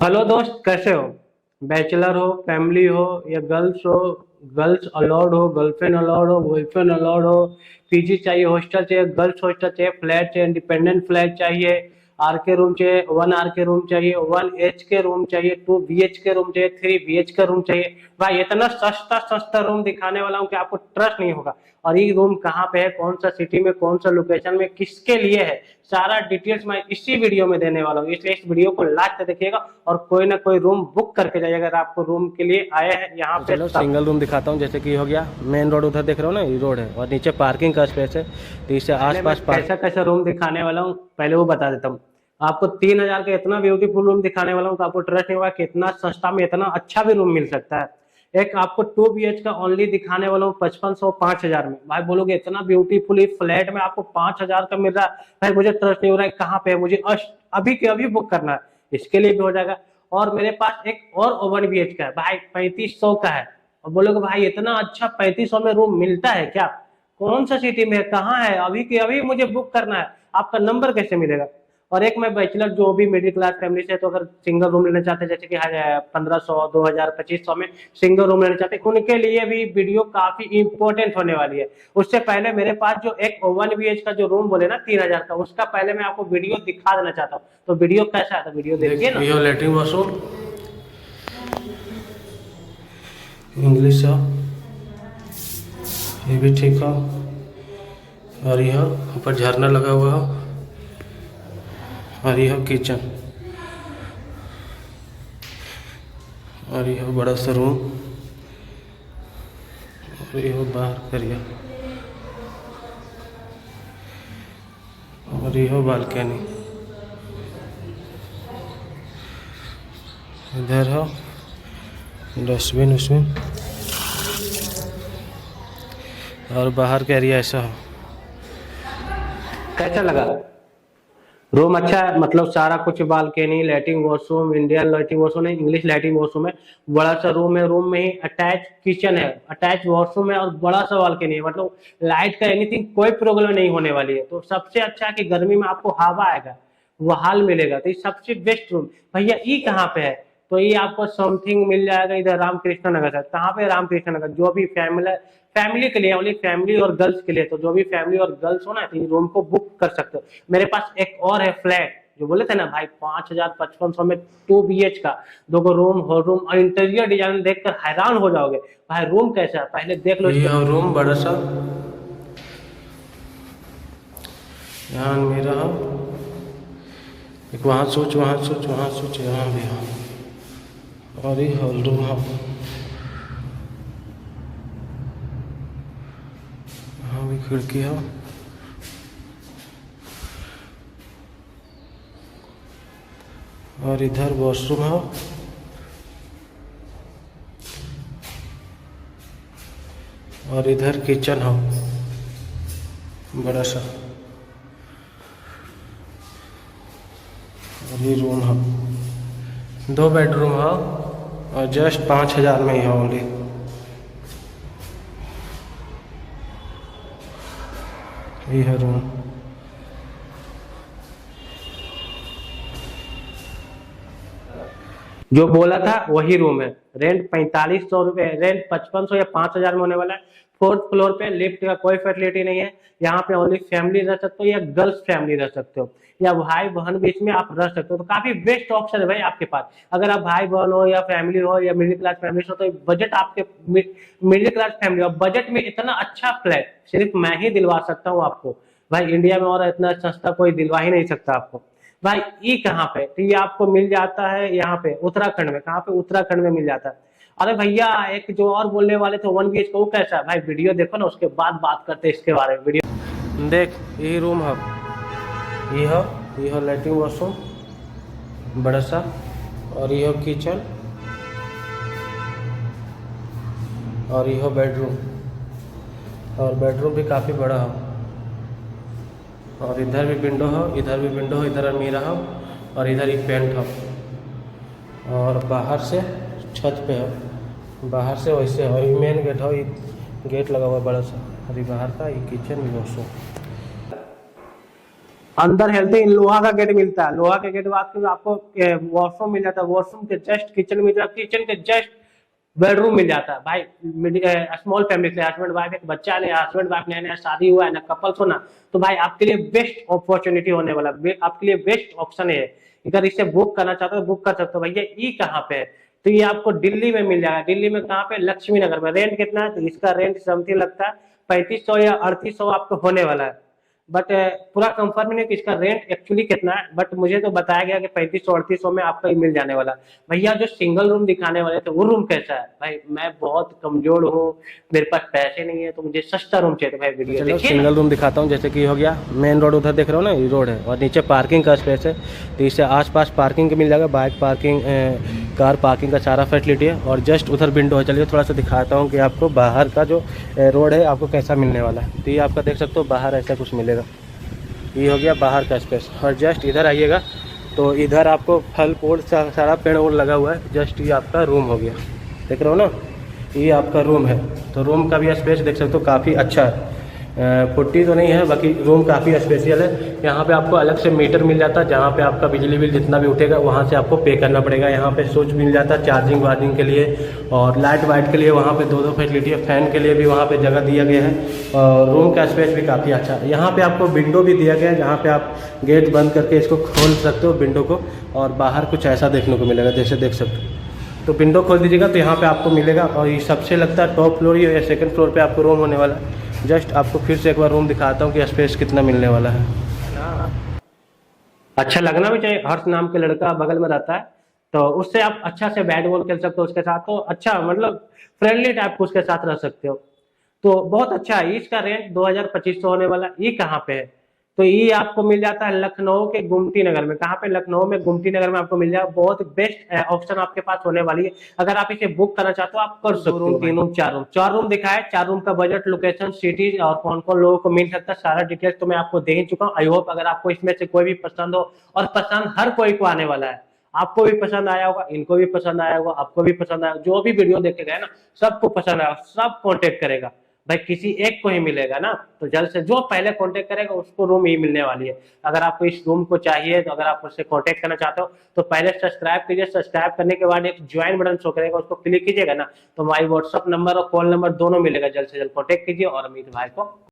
Hello दोस्त, कैसे हो? बैचलर हो, फैमिली हो या गर्ल्स हो? गर्ल्स अलाउड हो, गर्लफ्रेंड अलाउड हो, बॉयफ्रेंड अलाउड हो? पीजी चाहिए, हॉस्टल चाहिए, गर्ल्स हॉस्टल चाहिए, फ्लैट चाहिए, इंडिपेंडेंट फ्लैट चाहिए, आर के रूम चाहिए, 1 आर के रूम चाहिए, 1 एच के रूम चाहिए, 2 BH के रूम चाहिए, 3 BH का रूम चाहिए? भाई इतना सस्ता सस्ता रूम दिखाने वाला हूँ कि आपको ट्रस्ट नहीं होगा। और ये रूम कहाँ पे है, कौन सा सिटी में, कौन सा लोकेशन में, किसके लिए है, सारा डिटेल्स मैं इसी वीडियो में देने वाला हूँ। इसलिए इस वीडियो को लास्ट तक देखिएगा और कोई ना कोई रूम बुक करके जाइएगा अगर आपको रूम के लिए आया है यहाँ तो पे। चलो सिंगल रूम दिखाता हूँ। जैसे कि हो गया मेन रोड, उधर देख रहे हो ना, ये रोड है और नीचे पार्किंग का स्पेस है। तो इससे पहले मैं आसपास कैसा कैसा रूम दिखाने वाला हूँ पहले वो बता देता हूँ। आपको 3,000 का इतना ब्यूटीफुल रूम दिखाने वाला हूँ कि आपको ट्रस्ट नहीं होगा कि इतना सस्ता में इतना अच्छा भी रूम मिल सकता है। एक आपको 2 BH का ओनली दिखाने वाला हूँ 5500 5,000 में। भाई बोलोगे इतना ब्यूटीफुल फ्लैट में आपको 5,000 का मिल रहा है? भाई मुझे ट्रस्ट नहीं हो रहा है, कहाँ पे है, मुझे अभी के अभी बुक करना है। इसके लिए भी हो जाएगा। और मेरे पास एक और 1 BH का है भाई, 3500 का है। और बोलोगे भाई इतना अच्छा 3500 में रूम मिलता है क्या? कौन सा सिटी में है, कहाँ है, अभी के अभी मुझे बुक करना है। आपका नंबर कैसे मिलेगा? और एक मैं बैचलर जो भी मिडिल क्लास फैमिली से, तो अगर सिंगल रूम लेना चाहते हैं जैसे कि 1,500 2,000 2,500 में सिंगल रूम लेना चाहते हैं, उनके लिए भी वीडियो काफी इंपॉर्टेंट होने वाली है। उससे पहले मेरे पास जो एक 1 BH का जो रूम बोले ना 3,000 का, उसका पहले मैं आपको वीडियो दिखा देना चाहता हूँ। तो वीडियो कैसा है, तो वीडियो देखिए ना। ये लेटरिन वॉशरूम इंग्लिश है, ये भी ठीक है। और यह ऊपर झरना लगा हुआ है। और यह किचन, और यह बड़ा सा रूम, और यह बाहर करिए, और यह बालकनी। इधर है डस्टबिन उसमें, और बाहर का एरिया ऐसा है। कैसा लगा? रूम अच्छा है, मतलब सारा कुछ, balcony, latrine washroom, Indian latrine washroom है, इंग्लिश लैट्रिन वॉशरूम है। बड़ा सा रूम है, रूम में ही अटैच किचन है, अटैच वॉशरूम है और बड़ा सा बालकनी है। मतलब लाइट का एनीथिंग कोई प्रॉब्लम नहीं होने वाली है। तो सबसे अच्छा है कि गर्मी में आपको हवा आएगा, वहाल मिलेगा। तो ये सबसे बेस्ट रूम। भैया ई कहाँ पे है? तो ये आपको समथिंग मिल जाएगा इधर रामकृष्ण नगर से। कहाँ पे? रामकृष्ण नगर। जो भी फैमिली फैमिली के लिए, ओनली फैमिली और गर्ल्स के लिए, तो जो भी फैमिली और गर्ल्स हो ना, तो रूम को बुक कर सकते हो। मेरे पास एक और है फ्लैट, जो बोले थे ना भाई 5,000 5500 में 2 BH का, 2 रूम, हॉल रूम और इंटीरियर डिजाइन देखकर हैरान हो जाओगे। भाई रूम कैसा है पहले देख लो। ये रूम बड़ा सा, यहाँ मेरा एक, वहाँ सोच, वहाँ सोच, वहाँ सोच, यहाँ भी है। और ये हॉल रूम है, यहाँ भी खिड़की है। और इधर वॉशरूम है, और इधर किचन है बड़ा सा। और ये रूम है, 2 बेडरूम है और जस्ट 5,000 में ही है ओनली। ये है रूम। जो बोला था वही रूम है। रेंट 4,500 रुपए, रेंट 5,500 या 5,000 में होने वाला है। 4th फ्लोर पे लिफ्ट का कोई फैसिलिटी नहीं है। यहाँ पे ओनली फैमिली रह सकते हो या गर्ल्स फैमिली रह सकते हो, या भाई बहन बीच में आप रह सकते हो। तो काफी बेस्ट ऑप्शन है भाई आपके पास। अगर आप भाई बहन हो या फैमिली हो या मिडिल क्लास फैमिली हो, तो बजट आपके मिडिल क्लास फैमिली और बजट में इतना अच्छा फ्लैट सिर्फ मैं ही दिलवा सकता हूँ आपको। भाई इंडिया में और इतना सस्ता कोई दिलवा ही नहीं सकता आपको। भाई ये कहाँ पे? तो ये आपको मिल जाता है यहाँ पे उत्तराखंड में। कहाँ पे? उत्तराखंड में मिल जाता है। अरे भैया एक जो और बोलने वाले थे 1 BH का, वो कैसा है? भाई वीडियो देखो ना, उसके बाद बात करते हैं इसके बारे में। वीडियो देख, यही रूम है, ये है लैट्रिन वॉशरूम बड़ा सा। और ये है किचन, और ये है बेडरूम। और बेडरूम भी काफ़ी बड़ा है। और इधर भी विंडो है, इधर भी विंडो है, इधर अलमीरा है, और इधर ही पेंट है। और बाहर से छत पे है, बाहर से वैसे है। ये मेन गेट है, ये गेट लगा हुआ है बड़ा सा। और ये बाहर का, ये किचन भी वॉशरूम। अंदर हेलते ही लोहा का गेट मिलता है, लोहा के गेट बाद फिर आपको वॉशरूम मिल जाता है, वॉशरूम के जस्ट किचन मिल जाता है, किचन के जस्ट बेडरूम मिल जाता है भाई। स्मॉल फैमिली से हस्बैंड वाइफ, एक बच्चा नहीं, हस्बैंड वाइफ नया नया शादी हुआ है ना, कपल्स हो ना, तो भाई आपके लिए बेस्ट अपॉर्चुनिटी होने वाला, आपके लिए बेस्ट ऑप्शन है। अगर इसे बुक करना चाहते हो बुक कर सकते हो। भैया ई कहाँ पे है? तो ये आपको दिल्ली में मिल जाएगा। दिल्ली में कहाँ पे? लक्ष्मी नगर में। रेंट कितना है? तो इसका रेंट समथिंग लगता है 3500 या 3800 आपको होने वाला है। बट पूरा कंफर्म नहीं कि इसका रेंट एक्चुअली कितना है, बट मुझे तो बताया गया कि 3500-3800 में आपका मिल जाने वाला। भैया जो सिंगल रूम दिखाने वाले थे वो रूम कैसा है? भाई मैं बहुत कमजोर हूँ, मेरे पास पैसे नहीं है, तो मुझे सस्ता रूम चाहिए। तो भाई वीडियो देखिए। सिंगल रूम दिखाता हूँ। जैसे कि हो गया मेन रोड, उधर देख रहे हो ना, ये रोड है और नीचे पार्किंग का स्पेस है, तो इससे आसपास पार्किंग मिल जाएगा, बाइक पार्किंग, कार पार्किंग का सारा फैसिलिटी है। और जस्ट उधर विंडो है। चलिए थोड़ा सा दिखाता हूँ कि आपको बाहर का जो रोड है आपको कैसा मिलने वाला है। तो ये आपका देख सकते हो बाहर ऐसा कुछ मिलेगा। ये हो गया बाहर का स्पेस। और जस्ट इधर आइएगा तो इधर आपको फल फूल सारा पेड़ वोड़ लगा हुआ है। जस्ट ये आपका रूम हो गया, देख रहे हो ना, ये आपका रूम है। तो रूम का भी स्पेस देख सकते हो काफ़ी अच्छा है। 40 तो नहीं है, बाकी रूम काफ़ी स्पेशल है। यहाँ पे आपको अलग से मीटर मिल जाता है, जहाँ पे आपका बिजली बिल जितना भी उठेगा वहाँ से आपको पे करना पड़ेगा। यहाँ पे स्विच मिल जाता है चार्जिंग वार्जिंग के लिए, और लाइट वाइट के लिए वहाँ पे दो फैसिलिटी है। फैन के लिए भी वहाँ पे जगह दिया गया है, और रूम का स्पेस भी काफ़ी अच्छा है। यहाँ पे आपको विंडो भी दिया गया है, जहाँ पे आप गेट बंद करके इसको खोल सकते हो विंडो को, और बाहर कुछ ऐसा देखने को मिलेगा, जैसे देख सकते हो। तो विंडो खोल दीजिएगा तो यहाँ पे आपको मिलेगा। और ये सबसे लगता है टॉप फ्लोर या सेकंड फ्लोर पे आपको रूम होने वाला है। जस्ट आपको फिर से एक बार रूम दिखाता हूँ कि स्पेस कितना मिलने वाला है। अच्छा लगना भी चाहिए। हर्ष नाम के लड़का बगल में रहता है, तो उससे आप अच्छा से बैट बॉल खेल सकते हो उसके साथ। तो अच्छा मतलब फ्रेंडली टाइप को उसके साथ रह सकते हो। तो बहुत अच्छा है। इसका रेंट 2500 होने वाला। ये कहाँ पे है? तो ये आपको मिल जाता है लखनऊ के गुमती नगर में। कहाँ पे? लखनऊ में गुमती नगर में आपको मिल जाएगा। बहुत बेस्ट ऑप्शन आपके पास होने वाली है। अगर आप इसे बुक करना चाहते हो आप कर सकते हो। रूम, 3 रूम, 4 रूम, 4 रूम दिखाए। 4 रूम का बजट, लोकेशन, सिटीज और कौन कौन लोगों को मिल सकता है, सारा डिटेल्स तो मैं आपको दे ही चुका हूँ। आई होप अगर आपको इसमें से कोई भी पसंद हो, और पसंद हर कोई को आने वाला है, आपको भी पसंद आया होगा, इनको भी पसंद आया होगा, आपको भी पसंद आया, जो भी वीडियो देखेगा ना सबको पसंद आएगा, सब कांटेक्ट करेगा। भाई किसी एक को ही मिलेगा ना, तो जल्द से जो पहले कांटेक्ट करेगा उसको रूम ही मिलने वाली है। अगर आपको इस रूम को चाहिए, तो अगर आप उससे कांटेक्ट करना चाहते हो तो पहले सब्सक्राइब कीजिए। सब्सक्राइब करने के बाद एक ज्वाइन बटन शो करेगा, उसको क्लिक कीजिएगा ना, तो हमारी व्हाट्सअप नंबर और कॉल नंबर दोनों मिलेगा। जल्द से जल्द कांटेक्ट कीजिए और अमित भाई को